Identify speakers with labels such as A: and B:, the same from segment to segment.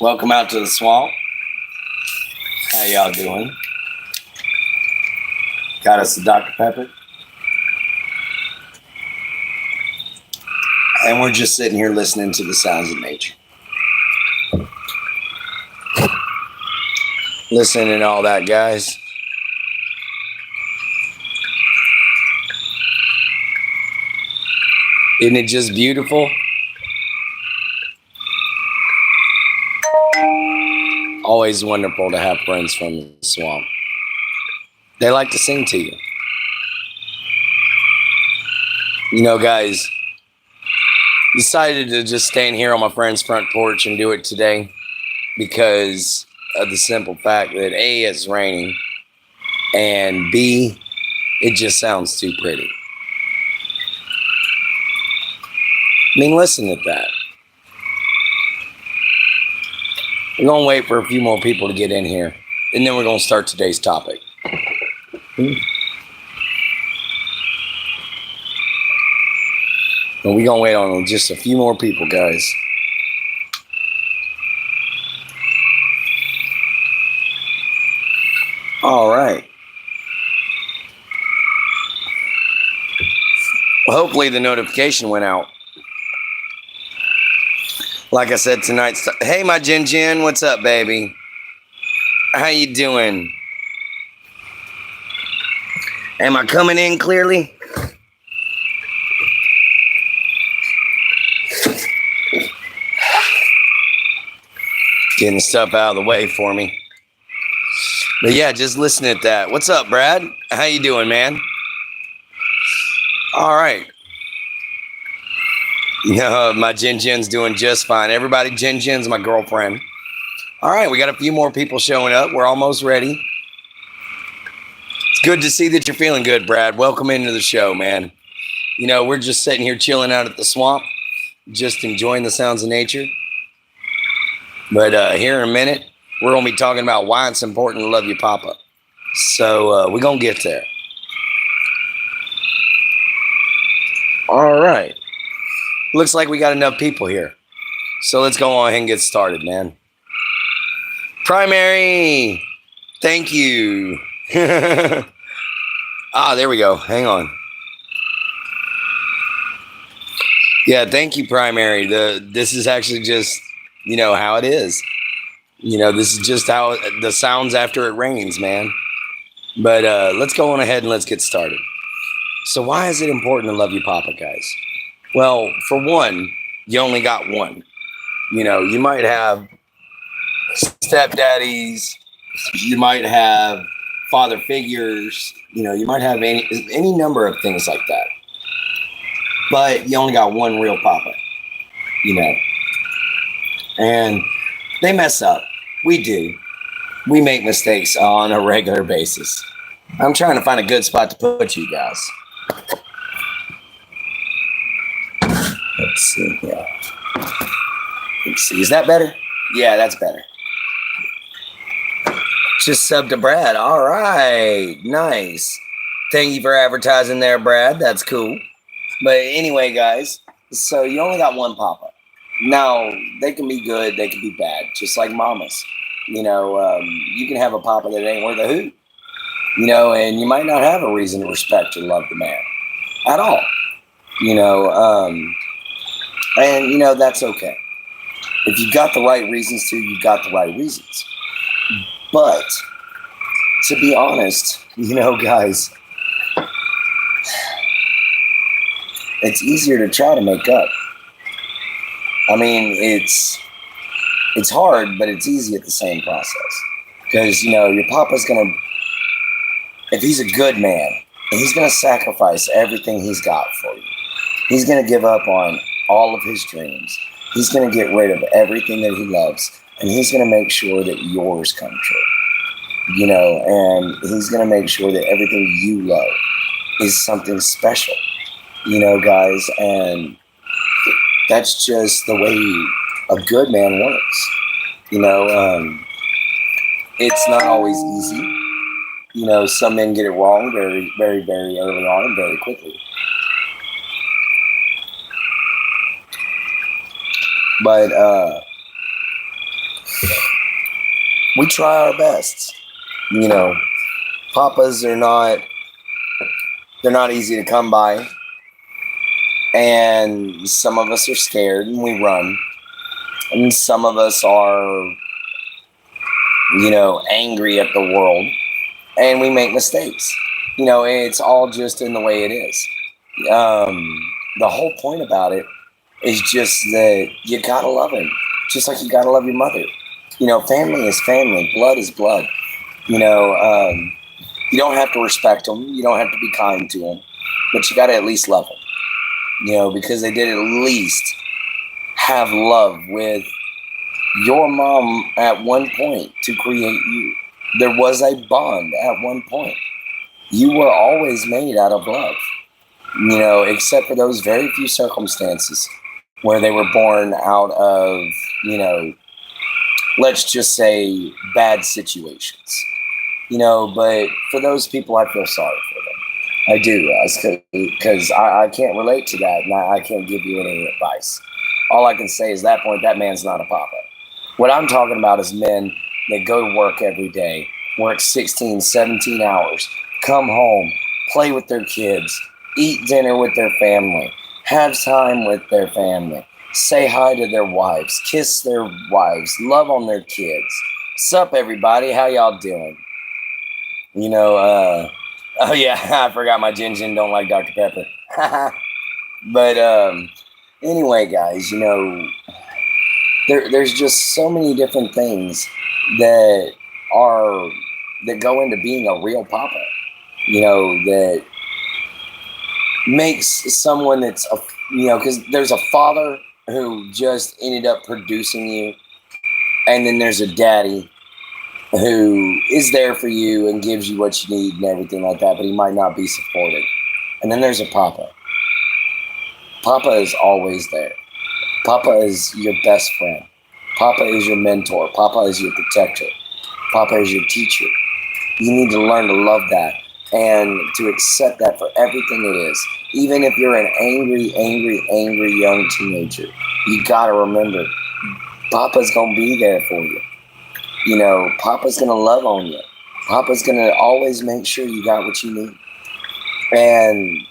A: Welcome out to the swamp. How y'all doing? Got us a Dr. Pepper. And we're just sitting here listening to the sounds of nature. Listening and all that, guys. Isn't it just beautiful? Always wonderful to have friends from the swamp. They like to sing to you. You know, guys, decided to just stand here on my friend's front porch and do it today because of the simple fact that A, it's raining, and B, it just sounds too pretty. I mean, listen to that. We're going to wait for a few more people to get in here, and then we're going to start today's topic. And we're going to wait on just a few more people, guys. All right. Well, hopefully the notification went out. Like I said, tonight's... Hey, my Jin, what's up, baby? How you doing? Am I coming in clearly? Getting stuff out of the way for me. But yeah, just listen at that. What's up, Brad? How you doing, man? All right. My Jin's doing just fine. Everybody, Jin's my girlfriend. All right, we got a few more people showing up. We're almost ready. It's good to see that you're feeling good, Brad. Welcome into the show, man. You know, we're just sitting here chilling out at the swamp, just enjoying the sounds of nature. But here in a minute, we're going to be talking about why it's important to love your papa. So we're going to get there. All right. Looks like we got enough people here. So let's go on ahead and get started, man. Primary. Thank you. There we go. Hang on. Yeah, thank you, Primary. This is actually just, how it is. This is just how the sounds after it rains, man. But let's go on ahead and let's get started. So why is it important to love your papa, guys? Well, for one, you only got one. You might have stepdaddies, you might have father figures, you might have any number of things like that. But you only got one real papa, And they mess up. We do. We make mistakes on a regular basis. I'm trying to find a good spot to put you guys. Let's see. Yeah. Let's see. Is that better? Yeah, that's better. Just sub to Brad. All right. Nice. Thank you for advertising there, Brad. That's cool. But anyway, guys, so you only got one papa. Now, they can be good. They can be bad, just like mamas. You can have a papa that ain't worth a hoot. And you might not have a reason to respect or love the man at all. And, that's okay. If you got the right reasons to, you got the right reasons. But, to be honest, guys, it's easier to try to make up. I mean, it's hard, but it's easy at the same process. Because, your papa's going to, if he's a good man, he's going to sacrifice everything he's got for you. He's going to give up on all of his dreams. He's going to get rid of everything that he loves, and he's going to make sure that yours come true. And he's going to make sure that everything you love is something special, guys, and that's just the way a good man works. It's not always easy. Some men get it wrong very, very, very early on and very quickly. But we try our best. You know, papas are not, they're not easy to come by. And some of us are scared and we run. And some of us are, angry at the world and we make mistakes. It's all just in the way it is. The whole point about it is just that you gotta love him, just like you gotta love your mother. Family is family, blood is blood. You don't have to respect them, you don't have to be kind to them, but you gotta at least love them. Because they did at least have love with your mom at one point to create you. There was a bond at one point. You were always made out of love, except for those very few circumstances where they were born out of, let's just say bad situations. But for those people, I feel sorry for them. I do, because I can't relate to that, and I can't give you any advice. All I can say is that point, that man's not a papa. What I'm talking about is men that go to work every day, work 16, 17 hours, come home, play with their kids, eat dinner with their family, have time with their family, say hi to their wives, kiss their wives, love on their kids. Sup, everybody? How y'all doing? Oh yeah, I forgot my Jin Jin don't like Dr. Pepper. But anyway, guys, there's just so many different things that go into being a real papa. That makes someone that's because there's a father who just ended up producing you, and then there's a daddy who is there for you and gives you what you need and everything like that, but he might not be supportive. And then there's a papa. Papa is always there. Papa is your best friend. Papa is your mentor. Papa is your protector. Papa is your teacher. You need to learn to love that and to accept that for everything it is. Even if you're an angry young teenager, you gotta remember, Papa's gonna be there for you. Papa's gonna love on you. Papa's gonna always make sure you got what you need. And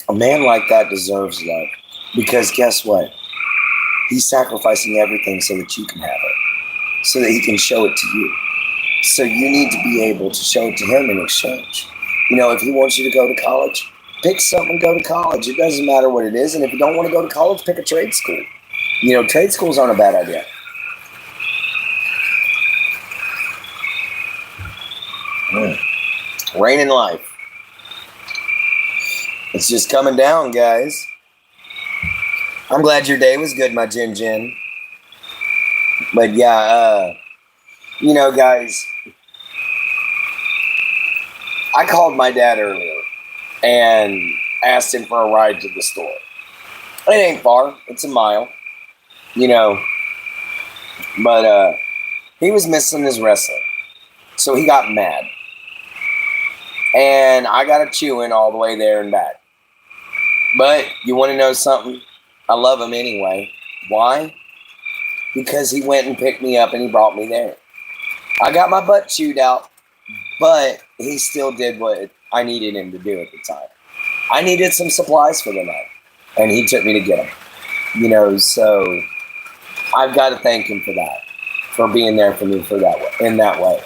A: a man like that deserves love, because guess what? He's sacrificing everything so that you can have it, so that he can show it to you. So you need to be able to show it to him in exchange. If he wants you to go to college, pick something and go to college. It doesn't matter what it is. And if you don't want to go to college, pick a trade school. Trade schools aren't a bad idea. Rain in life. It's just coming down, guys. I'm glad your day was good, my Jin Jin. But yeah, guys, I called my dad earlier and asked him for a ride to the store. It ain't far. It's a mile, but he was missing his wrestling. So he got mad. And I got a chewing all the way there and back. But you want to know something? I love him anyway. Why? Because he went and picked me up and he brought me there. I got my butt chewed out, but he still did what I needed him to do at the time. I needed some supplies for the night, and he took me to get them. So I've got to thank him for that, for being there for me for that way, in that way.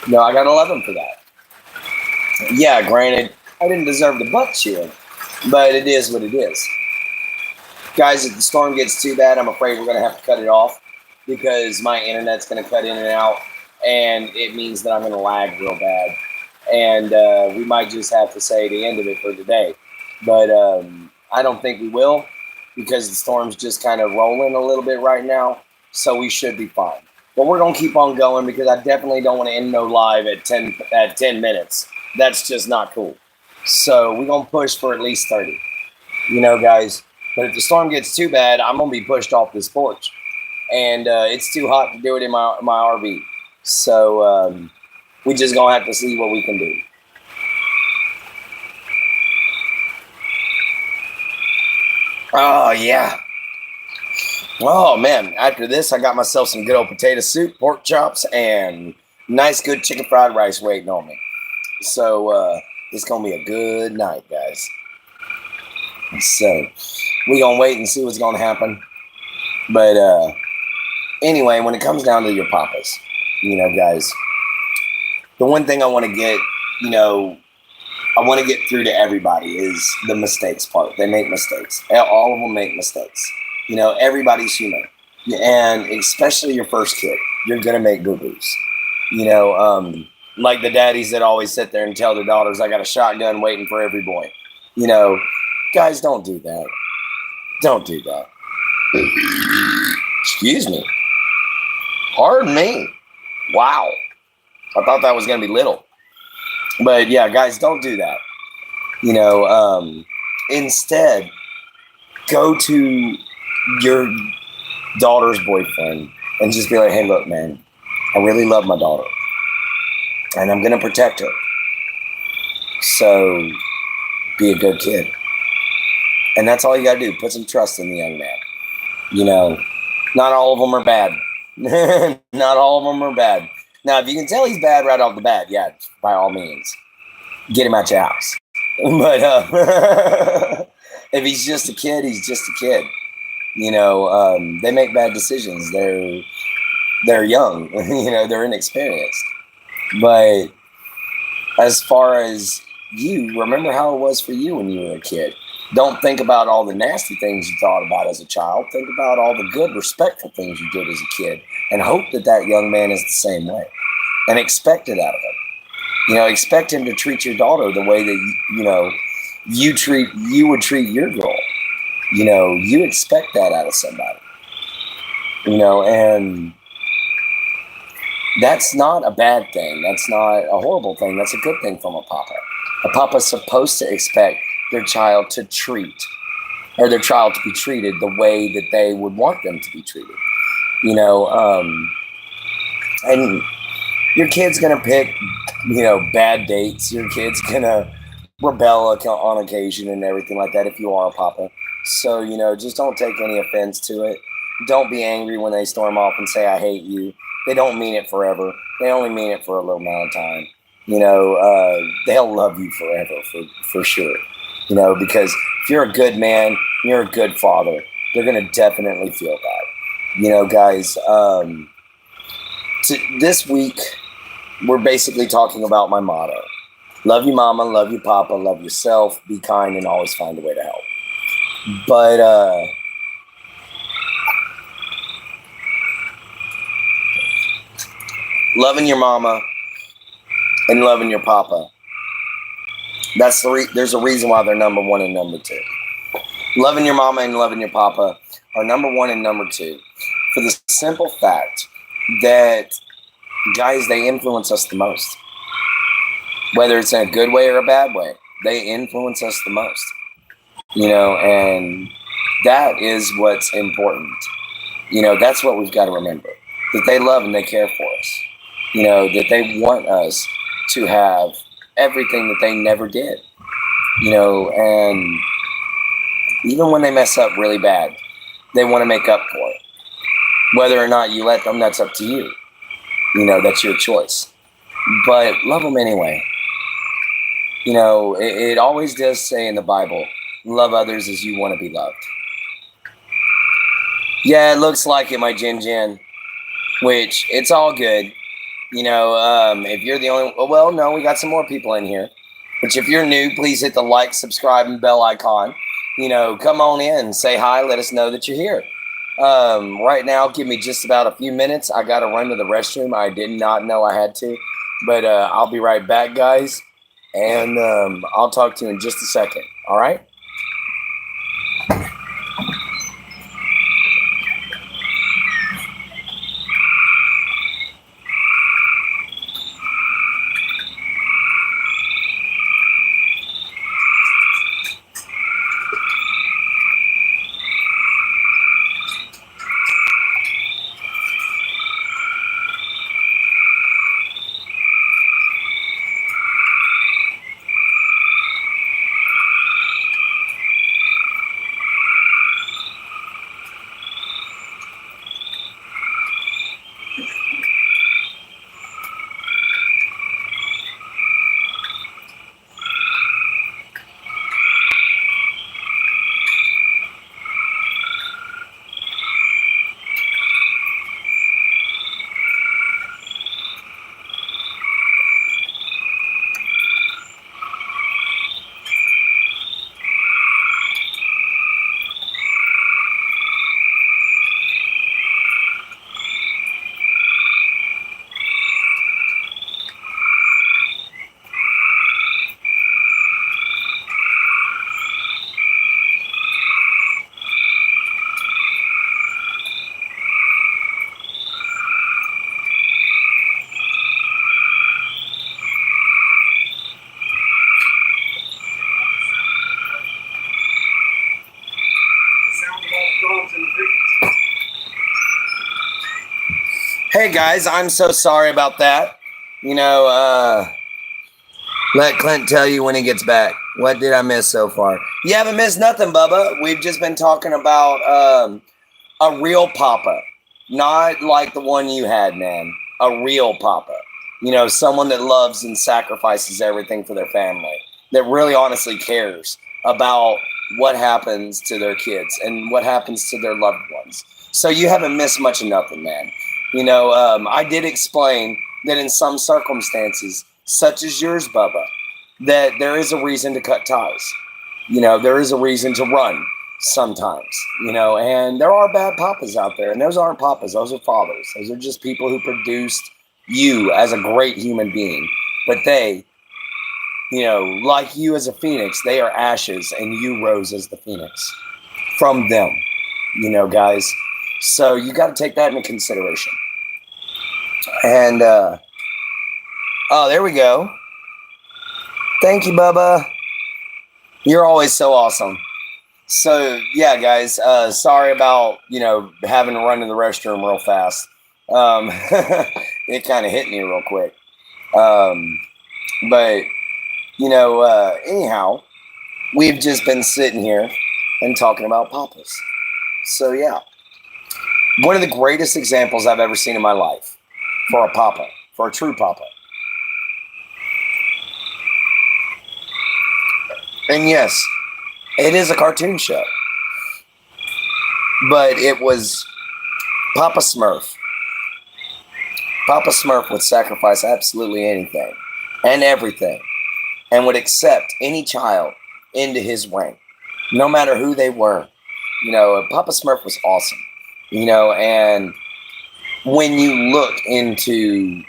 A: I got to love him for that. Yeah, granted, I didn't deserve the butt chewing, but it is what it is. Guys, if the storm gets too bad, I'm afraid we're going to have to cut it off, because my internet's going to cut in and out, and it means that I'm going to lag real bad. And we might just have to say the end of it for today. But I don't think we will, because the storm's just kind of rolling a little bit right now, so we should be fine. But we're going to keep on going, because I definitely don't want to end no live at 10 minutes. That's just not cool. So we're going to push for at least 30. Guys. But if the storm gets too bad, I'm going to be pushed off this porch. And it's too hot to do it in my RV. So we just going to have to see what we can do. Oh, yeah. Oh man, after this, I got myself some good old potato soup, pork chops, and nice good chicken fried rice waiting on me. So it's gonna be a good night, guys. So we gonna wait and see what's gonna happen. But anyway, when it comes down to your papas, guys, the one thing I want to get, I want to get through to everybody is the mistakes part. They make mistakes. All of them make mistakes. Everybody's human, and especially your first kid, you're gonna make boo boos. Like the daddies that always sit there and tell their daughters, "I got a shotgun waiting for every boy." You know, guys, don't do that. Don't do that. Excuse me. Pardon me. Wow. I thought that was gonna be little, but yeah, guys, don't do that. Instead, go to your daughter's boyfriend and just be like, "Hey, look, man, I really love my daughter, and I'm gonna protect her. So be a good kid." And that's all you gotta do. Put some trust in the young man. Not all of them are bad. Not all of them are bad. Now, if you can tell he's bad right off the bat, yeah, by all means, get him out your house. But if he's just a kid, he's just a kid. They make bad decisions. They're young. They're inexperienced. But as far as you, remember how it was for you when you were a kid. Don't think about all the nasty things you thought about as a child. Think about all the good, respectful things you did as a kid, and hope that that young man is the same way, and expect it out of him. Expect him to treat your daughter the way that you would treat your girl. You expect that out of somebody. And that's not a bad thing. That's not a horrible thing. That's a good thing from a papa. A papa's supposed to expect their child to treat, or their child to be treated the way that they would want them to be treated. And your kid's gonna pick, bad dates. Your kid's gonna rebel on occasion and everything like that if you are a papa. So, just don't take any offense to it. Don't be angry when they storm off and say, "I hate you." They don't mean it forever. They only mean it for a little amount of time. They'll love you forever for sure. Because if you're a good man, you're a good father, they're going to definitely feel that. Guys, this week, we're basically talking about my motto. Love you, mama, love you, papa, love yourself, be kind, and always find a way to help. But, loving your mama and loving your papa, there's a reason why they're number one and number two. Loving your mama and loving your papa are number one and number two for the simple fact that, guys, they influence us the most. Whether it's in a good way or a bad way, they influence us the most. And that is what's important. That's what we've got to remember. That they love and they care for us. That they want us to have everything that they never did. And even when they mess up really bad, they want to make up for it. Whether or not you let them, that's up to you. That's your choice. But love them anyway. It always does say in the Bible, love others as you want to be loved. Yeah, it looks like it, my Jin. Which, it's all good. If you're the only... Well, no, we got some more people in here. Which, if you're new, please hit the like, subscribe, and bell icon. Come on in, say hi, let us know that you're here. Right now, give me just about a few minutes. I got to run to the restroom. I did not know I had to. But I'll be right back, guys. And I'll talk to you in just a second. All right? right, guys. I'm so sorry about that. You know, let Clint tell you when he gets back. What did I miss so far? You haven't missed nothing, Bubba. We've just been talking about a real papa, not like the one you had, man. A real papa. You know, someone that loves and sacrifices everything for their family, that really honestly cares about what happens to their kids and what happens to their loved ones. So you haven't missed much of nothing, man. You know, I did explain that in some circumstances, such as yours, Bubba, that there is a reason to cut ties. You know, there is a reason to run sometimes, you know, and there are bad papas out there, and those aren't papas, those are fathers. Those are just people who produced you as a great human being. But they, you know, like you as a phoenix, they are ashes, and you rose as the phoenix from them, you know, guys. So you got to take that into consideration. And, oh, there we go. Thank you, Bubba. You're always so awesome. So, yeah, guys, sorry about, you know, having to run to the restroom real fast. It kind of hit me real quick. But, you know, anyhow, we've just been sitting here and talking about papas. So, yeah, one of the greatest examples I've ever seen in my life for a papa, for a true papa. And yes, it is a cartoon show, but it was Papa Smurf. Papa Smurf would sacrifice absolutely anything and everything and would accept any child into his wing, no matter who they were. You know, Papa Smurf was awesome, you know, and when you look into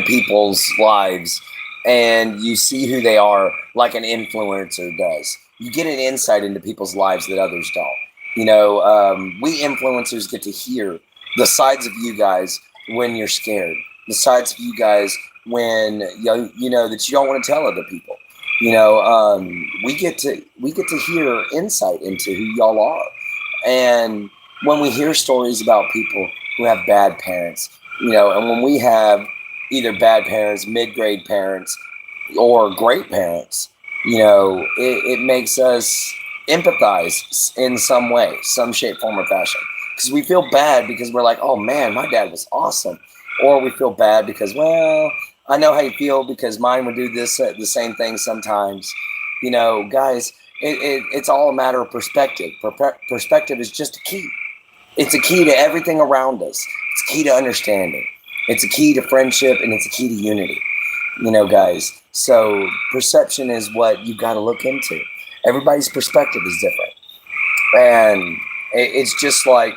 A: people's lives and you see who they are, like an influencer does, you get an insight into people's lives that others don't. You know, we influencers get to hear the sides of you guys when you're scared, the sides of you guys when you know that you don't want to tell other people. You know, we get to hear insight into who y'all are, and when we hear stories about people who have bad parents, you know, and when we have either bad parents, mid-grade parents, or great parents, you know, it makes us empathize in some way, some shape, form, or fashion. Because we feel bad because we're like, oh man, my dad was awesome. Or we feel bad because, well, I know how you feel because mine would do this, the same thing sometimes. You know, guys, it's all a matter of perspective. Perspective is just a key. It's a key to everything around us. It's a key to understanding. It's a key to friendship, and it's a key to unity. You know, guys. So perception is what you got to look into. Everybody's perspective is different. And it's just like,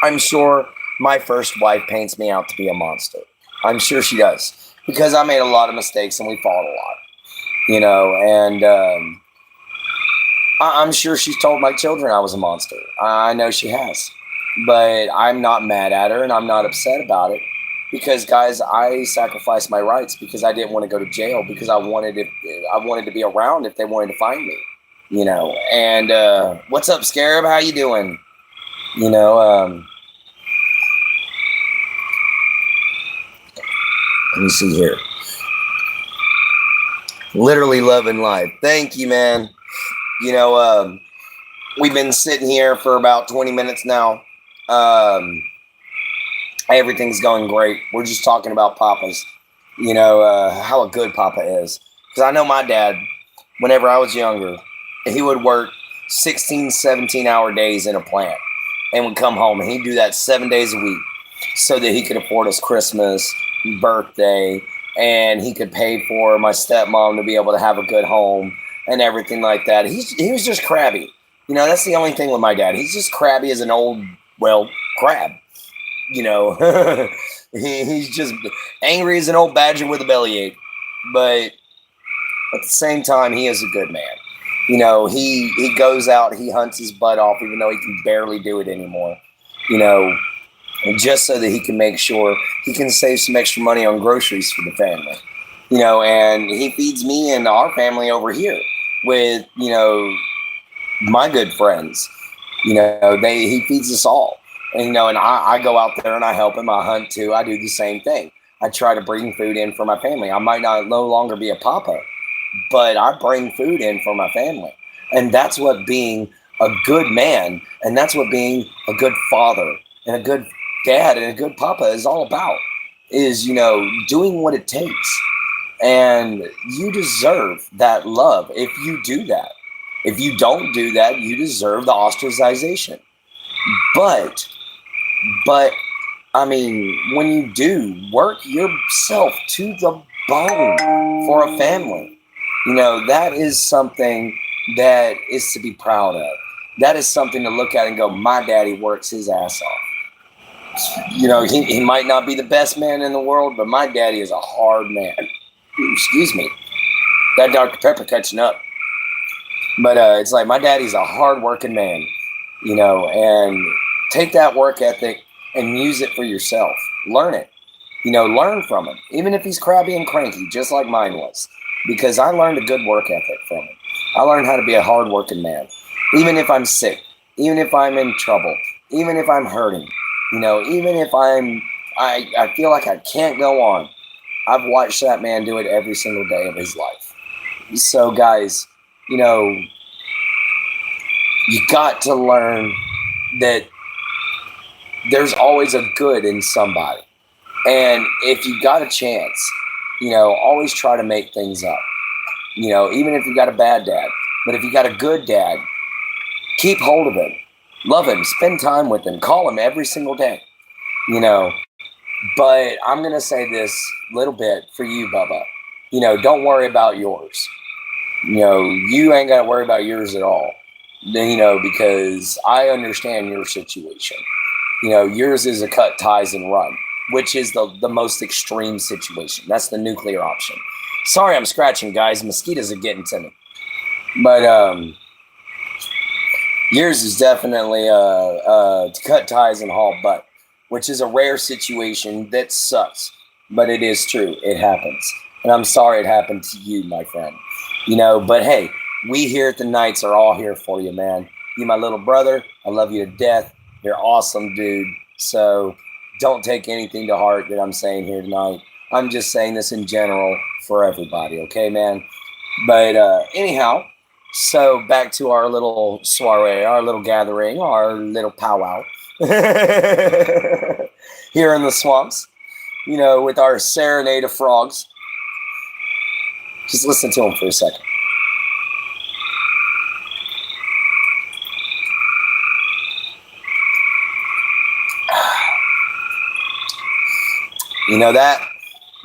A: I'm sure my first wife paints me out to be a monster. I'm sure she does. Because I made a lot of mistakes and we fought a lot. You know, and I'm sure she's told my children I was a monster. I know she has. But I'm not mad at her and I'm not upset about it. Because, guys, I sacrificed my rights because I didn't want to go to jail, because I wanted to be around if they wanted to find me, you know. And what's up, Scarab? How you doing? You know, let me see here. Literally loving life. Thank you, man. You know, we've been sitting here for about 20 minutes now. Everything's going great. We're just talking about papas, you know, how a good papa is. Because I know my dad, whenever I was younger, he would work 16, 17-hour days in a plant and would come home, and he'd do that 7 days a week so that he could afford us Christmas, birthday, and he could pay for my stepmom to be able to have a good home and everything like that. He was just crabby. You know, that's the only thing with my dad. He's just crabby as an old, well, crab. You know, he's just angry as an old badger with a bellyache. But at the same time, he is a good man. You know, he goes out, he hunts his butt off, even though he can barely do it anymore. You know, just so that he can make sure he can save some extra money on groceries for the family. You know, and he feeds me and our family over here with, you know, my good friends. You know, he feeds us all. And, and I go out there and I help him. I hunt too. I do the same thing. I try to bring food in for my family. I might not no longer be a papa, but I bring food in for my family. And that's what being a good man, and that's what being a good father and a good dad and a good papa is all about, is, doing what it takes. And you deserve that love if you do that. If you don't do that, you deserve the ostracization. But I mean, when you do work yourself to the bone for a family, that is something that is to be proud of. That is something to look at and go, my daddy works his ass off. He might not be the best man in the world, but my daddy is a hard man. Excuse me. That Dr. Pepper catching up. But it's like, my daddy's a hard-working man, and take that work ethic and use it for yourself. Learn it. Learn from him. Even if he's crabby and cranky, just like mine was. Because I learned a good work ethic from him. I learned how to be a hard-working man. Even if I'm sick, even if I'm in trouble, even if I'm hurting, even if I feel like I can't go on. I've watched that man do it every single day of his life. So, guys, you got to learn that there's always a good in somebody. And if you got a chance, always try to make things up. Even if you got a bad dad. But if you got a good dad, keep hold of him. Love him. Spend time with him. Call him every single day. But I'm going to say this little bit for you, Bubba. Don't worry about yours. You ain't got to worry about yours at all. Because I understand your situation. Yours is a cut ties and run, which is the most extreme situation. That's the nuclear option. Sorry, I'm scratching, guys. Mosquitoes are getting to me. But yours is definitely to cut ties and haul butt, which is a rare situation that sucks. But it is true. It happens. And I'm sorry it happened to you, my friend. But hey, we here at the Knights are all here for you, man. You my little brother. I love you to death. You're awesome, dude. So don't take anything to heart that I'm saying here tonight. I'm just saying this in general for everybody, okay, man? But anyhow, so back to our little soiree, our little gathering, our little powwow here in the swamps, with our serenade of frogs. Just listen to them for a second.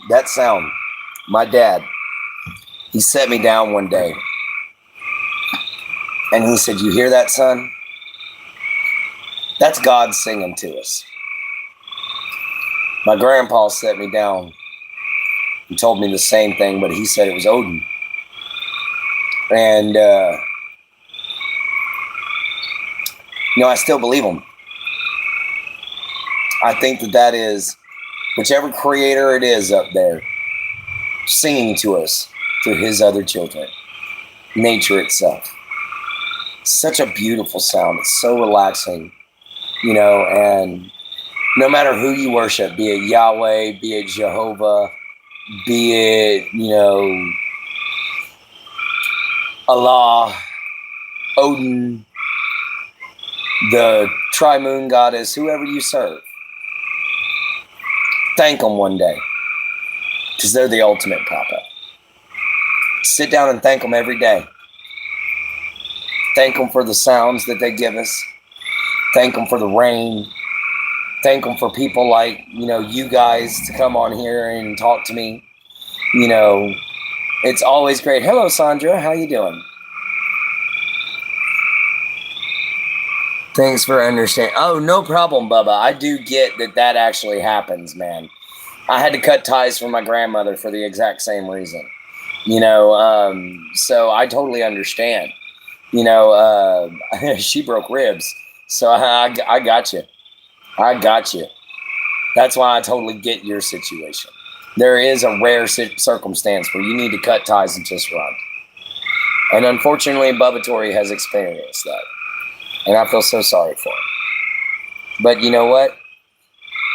A: That sound, my dad, he set me down one day and he said, you hear that, son? That's God singing to us. My grandpa set me down. He told me the same thing, but he said it was Odin. And, I still believe him. I think that is whichever creator it is up there singing to us through his other children, nature itself. Such a beautiful sound. It's so relaxing, and no matter who you worship, be it Yahweh, be it Jehovah, be it, Allah, Odin, the tri-moon goddess, whoever you serve, thank them one day, because they're the ultimate papa. Sit down and thank them every day. Thank them for the sounds that they give us. Thank them for the rain. Thank them for people like, you guys to come on here and talk to me. It's always great. Hello, Sandra. How you doing? Thanks for understanding. Oh, no problem, Bubba. I do get that actually happens, man. I had to cut ties from my grandmother for the exact same reason. So I totally understand. She broke ribs. So I got you. I got you. That's why I totally get your situation. There is a rare circumstance where you need to cut ties and just run. And unfortunately, Bubba Torrey has experienced that. And I feel so sorry for him. But you know what?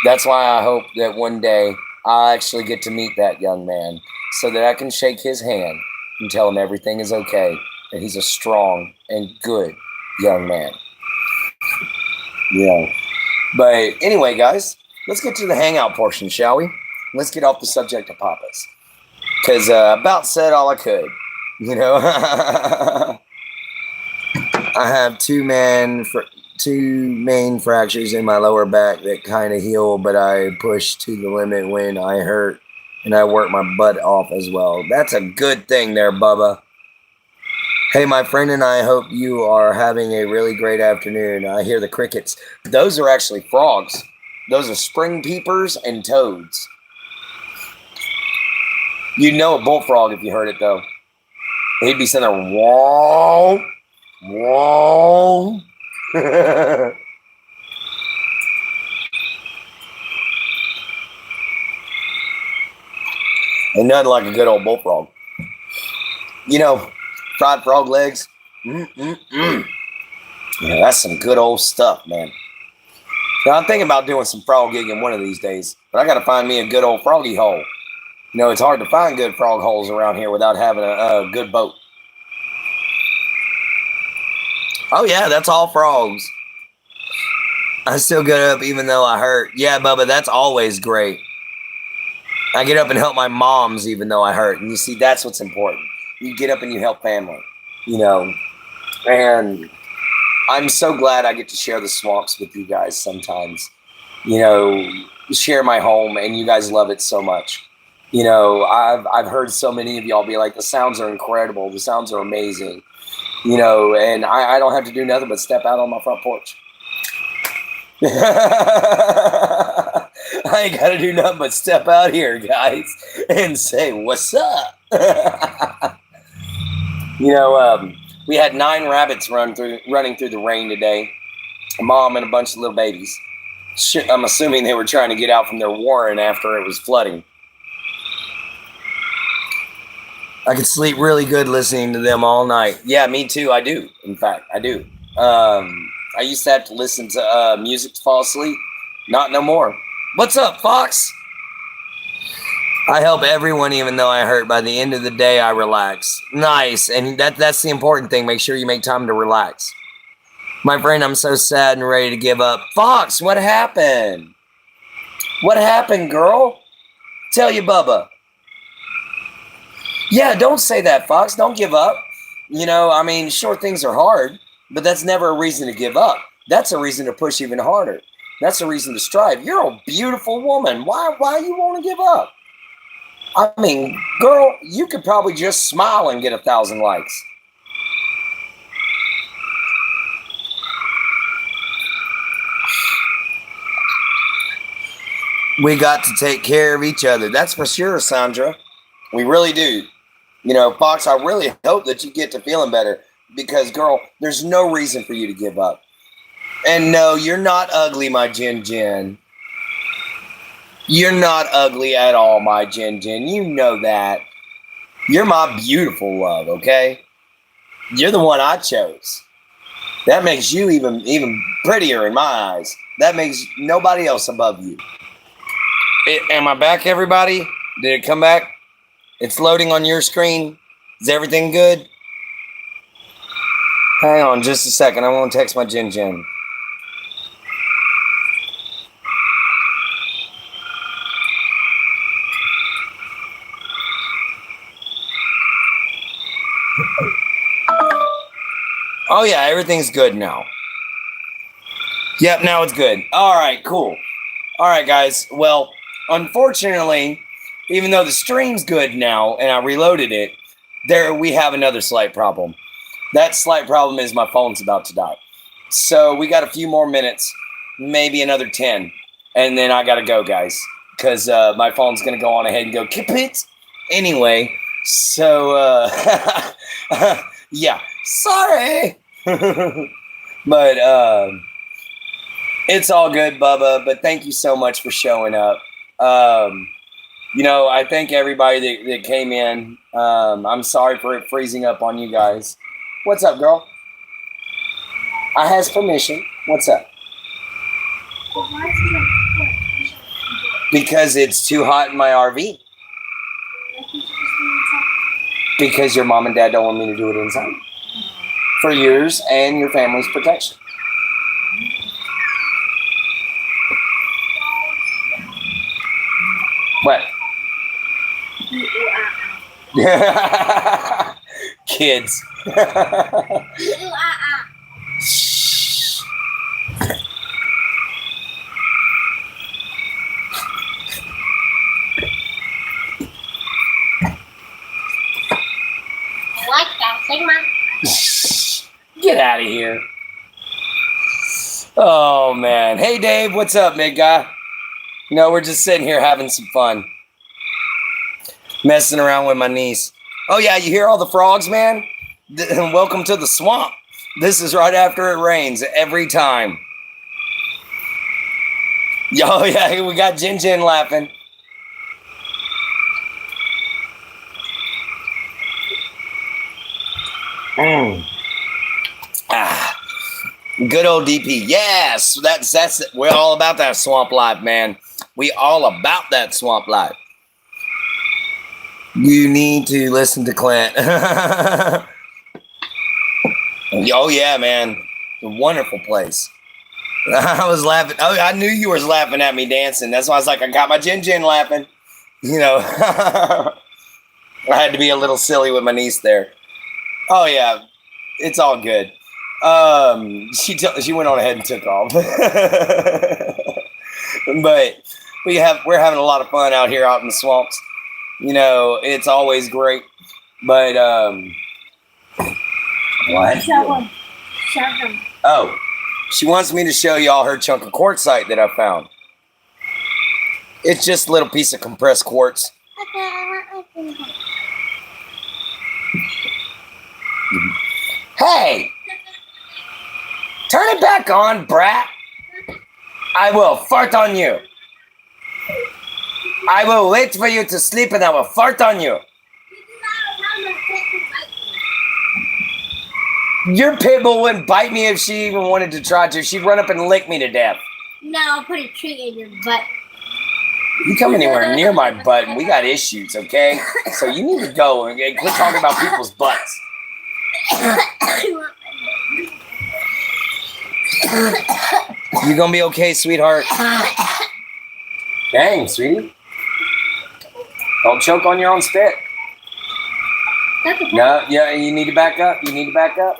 A: That's why I hope that one day I actually get to meet that young man so that I can shake his hand and tell him everything is okay, that he's a strong and good young man. Yeah. But anyway, guys, let's get to the hangout portion, shall we? Let's get off the subject of papas. Because about said all I could. You know, I have two main fractures in my lower back that kind of heal, but I push to the limit when I hurt, and I work my butt off as well. That's a good thing there, Bubba. Hey, my friend and I hope you are having a really great afternoon. I hear the crickets. Those are actually frogs. Those are spring peepers and toads. You'd know a bullfrog if you heard it, though. He'd be sitting there, whoa, whoa. Ain't nothing like a good old bullfrog. You know, fried frog legs. Yeah, that's some good old stuff, man. Now, I'm thinking about doing some frog gigging one of these days, but I got to find me a good old froggy hole. You know, it's hard to find good frog holes around here without having a good boat. Oh, yeah, that's all frogs. I still get up even though I hurt. Yeah, Bubba, that's always great. I get up and help my moms even though I hurt. And you see, that's what's important. You get up and you help family, you know. And I'm so glad I get to share the swamps with you guys sometimes. You know, share my home, and you guys love it so much. You know, I've heard so many of y'all be like, the sounds are incredible. The sounds are amazing. You know, and I don't have to do nothing but step out on my front porch. I ain't got to do nothing but step out here, guys, and say, what's up? You know, we had 9 rabbits running through the rain today. A mom and a bunch of little babies. I'm assuming they were trying to get out from their warren after it was flooding. I could sleep really good listening to them all night. Yeah, me too. I do. In fact, I do. I used to have to listen to music to fall asleep. Not no more. What's up, Fox? I help everyone even though I hurt. By the end of the day, I relax. Nice. And that's the important thing. Make sure you make time to relax. My friend, I'm so sad and ready to give up. Fox, what happened? What happened, girl? Tell you, Bubba. Yeah, don't say that, Fox. Don't give up. You know, I mean, sure, things are hard, but that's never a reason to give up. That's a reason to push even harder. That's a reason to strive. You're a beautiful woman. Why you want to give up? I mean, girl, you could probably just smile and get 1,000 likes. We got to take care of each other. That's for sure, Sandra. We really do. You know, Fox, I really hope that you get to feeling better because, girl, there's no reason for you to give up. And no, you're not ugly, my Jin Jin. You're not ugly at all, my Jin Jin. You know that. You're my beautiful love, okay? You're the one I chose. That makes you even prettier in my eyes. That makes nobody else above you. Am I back, everybody? Did it come back? It's loading on your screen. Is everything good? Hang on just a second. I want to text my Jin Jin. Oh, yeah, everything's good now. Yep, now it's good. All right, cool. All right, guys. Well, unfortunately, even though the stream's good now and I reloaded it, we have another slight problem. That slight problem is my phone's about to die. So we got a few more minutes, maybe another 10, and then I got to go, guys, because my phone's going to go on ahead and go kaput. Anyway, so, yeah, sorry. But it's all good, Bubba, but thank you so much for showing up. You know, I thank everybody that came in. I'm sorry for it freezing up on you guys. What's up, girl? I has permission. What's up? Because it's too hot in my RV. Because your mom and dad don't want me to do it inside. For yours and your family's protection. What? Kids. Get out of here. Oh, man. Hey, Dave. What's up, big guy? You know, we're just sitting here having some fun. Messing around with my niece. Oh, yeah. You hear all the frogs, man? Welcome to the swamp. This is right after it rains every time. Oh, yeah. We got Jin Jin laughing. Good old DP. Yes, that's we're all about that swamp life, man. We all about that swamp life. You need to listen to Clint. Oh yeah, man. It's a wonderful place. I was laughing. Oh, I knew you were laughing at me dancing. That's why I was like, I got my Jin Jin laughing. You know, I had to be a little silly with my niece there. Oh yeah, it's all good. She went on ahead and took off. But we're having a lot of fun out here out in the swamps. You know, it's always great. But what? Show him. Oh, she wants me to show y'all her chunk of quartzite that I found. It's just a little piece of compressed quartz. Hey! Turn it back on, brat. I will fart on you. I will wait for you to sleep and I will fart on you. Your pit bull wouldn't bite me if she even wanted to try to. She'd run up and lick me to death.
B: No, I'll put a tree in your butt.
A: You come anywhere near my butt and we got issues, okay? So you need to go and quit talking about people's butts. You gonna be okay, sweetheart? Dang, sweetie. Don't choke on your own spit. No, yeah, you need to back up. You need to back up.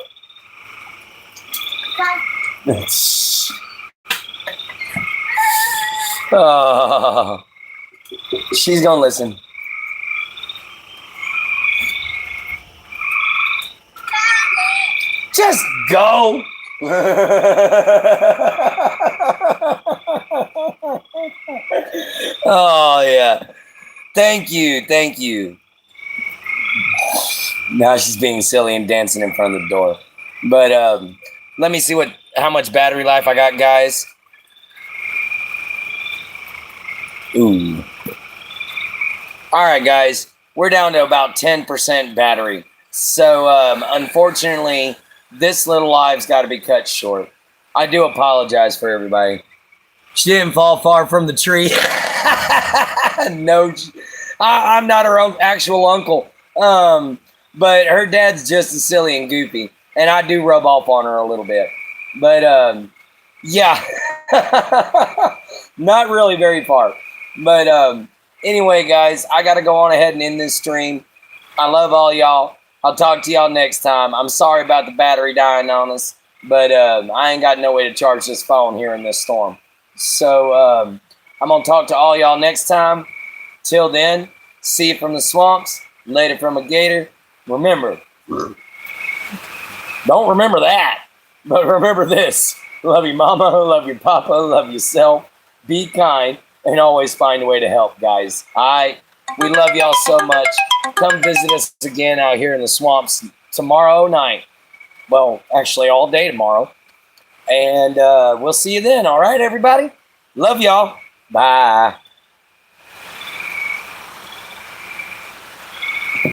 A: Oh, she's gonna listen. Just go. Oh yeah. Thank you. Thank you. Now she's being silly and dancing in front of the door. But let me see how much battery life I got, guys. Ooh. All right, guys. We're down to about 10% battery. So unfortunately, this little live's got to be cut short. I do apologize for everybody. She didn't fall far from the tree. No, I'm not her own actual uncle. But her dad's just as silly and goofy. And I do rub off on her a little bit. But, yeah. Not really very far. But, anyway, guys, I got to go on ahead and end this stream. I love all y'all. I'll talk to y'all next time. I'm sorry about the battery dying on us. But, I ain't got no way to charge this phone here in this storm. So, I'm going to talk to all y'all next time. Till then, see you from the swamps. Later from a gator. Remember, don't remember that, but remember this. Love your mama, love your papa, love yourself. Be kind, and always find a way to help, guys. We love y'all so much. Come visit us again out here in the swamps tomorrow night. Well, actually all day tomorrow. And we'll see you then, all right, everybody? Love y'all. Bye.